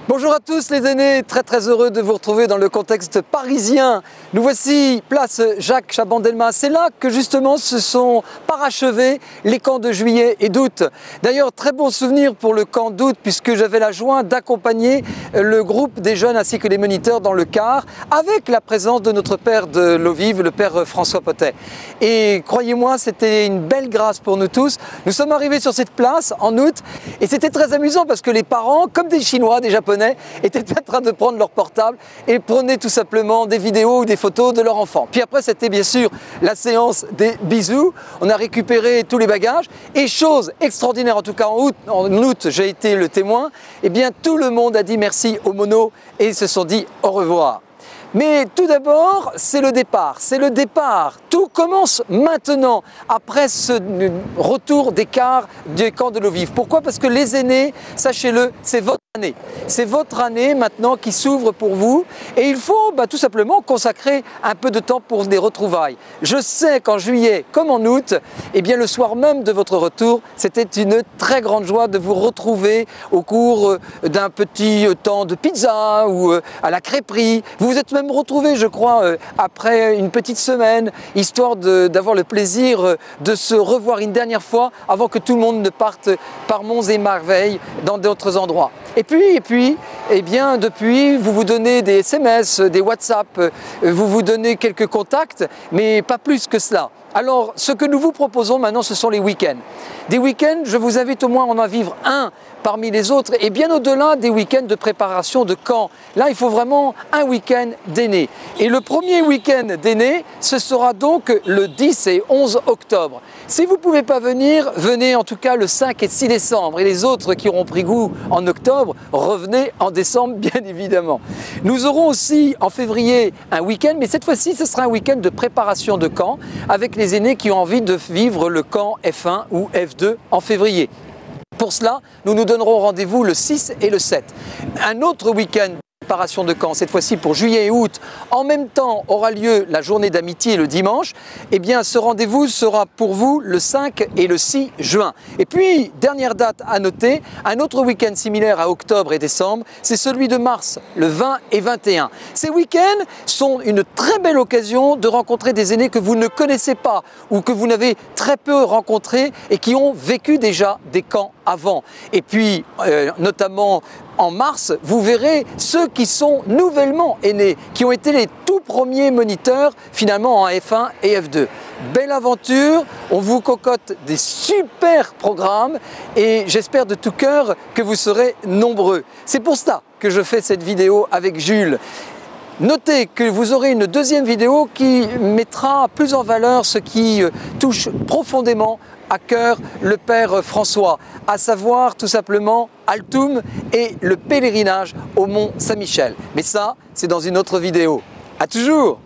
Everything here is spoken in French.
Bonjour à tous les aînés, très heureux de vous retrouver dans le contexte parisien. Nous voici place Jacques Chaban-Delmas. C'est là que justement se sont parachevés les camps de juillet et d'août. D'ailleurs, très bon souvenir pour le camp d'août puisque j'avais la joie d'accompagner le groupe des jeunes ainsi que les moniteurs dans le car avec la présence de notre père de l'eau vive, le père François Potet. Et croyez-moi, c'était une belle grâce pour nous tous. Nous sommes arrivés sur cette place en août et c'était très amusant parce que les parents, comme des Chinois, des Japonais, étaient en train de prendre leur portable et prenaient tout simplement des vidéos ou des photos de leur enfant. Puis après, c'était bien sûr la séance des bisous. On a récupéré tous les bagages et chose extraordinaire, en tout cas en août, j'ai été le témoin, eh bien tout le monde a dit merci aux monos et se sont dit au revoir. Mais tout d'abord, c'est le départ. C'est le départ. Tout commence maintenant, après ce retour des cars du camp de l'eau vive. Pourquoi? Parce que les aînés, sachez-le, c'est votre année. C'est votre année maintenant qui s'ouvre pour vous. Et il faut tout simplement consacrer un peu de temps pour des retrouvailles. Je sais qu'en juillet, comme en août, eh bien, le soir même de votre retour, c'était une très grande joie de vous retrouver au cours d'un petit temps de pizza ou à la crêperie. Vous vous êtes même retrouvés, je crois, après une petite semaine, histoire d'avoir le plaisir de se revoir une dernière fois avant que tout le monde ne parte par monts et merveilles dans d'autres endroits. Et puis, eh bien, depuis, vous vous donnez des SMS, des WhatsApp, vous vous donnez quelques contacts, mais pas plus que cela. Alors, ce que nous vous proposons maintenant, ce sont les week-ends. Des week-ends, je vous invite au moins à en vivre un parmi les autres et bien au-delà des week-ends de préparation de camp. Là, il faut vraiment un week-end d'aînés. Et le premier week-end d'aînés, ce sera donc le 10 et 11 octobre. Si vous ne pouvez pas venir, venez en tout cas le 5 et 6 décembre. Et les autres qui auront pris goût en octobre, revenez en décembre, bien évidemment. Nous aurons aussi en février un week-end, mais cette fois-ci, ce sera un week-end de préparation de camp avec les aînés qui ont envie de vivre le camp F1 ou F2 en février. Pour cela, nous nous donnerons rendez-vous le 6 et le 7. Un autre week-end de préparation de camp, cette fois-ci pour juillet et août, en même temps aura lieu la journée d'amitié le dimanche. Eh bien, ce rendez-vous sera pour vous le 5 et le 6 juin. Et puis, dernière date à noter, un autre week-end similaire à octobre et décembre, c'est celui de mars, le 20 et 21. Ces week-ends sont une très belle occasion de rencontrer des aînés que vous ne connaissez pas ou que vous n'avez très peu rencontrés et qui ont vécu déjà des camps avant. Et puis, notamment en mars, vous verrez ceux qui sont nouvellement aînés, qui ont été les tout premiers moniteurs finalement en F1 et F2. Belle aventure, on vous cocotte des super programmes et j'espère de tout cœur que vous serez nombreux. C'est pour ça que je fais cette vidéo avec Jules. Notez que vous aurez une deuxième vidéo qui mettra plus en valeur ce qui touche profondément à cœur le père François, à savoir tout simplement Altoum et le pèlerinage au mont Saint-Michel. Mais ça, c'est dans une autre vidéo. À toujours!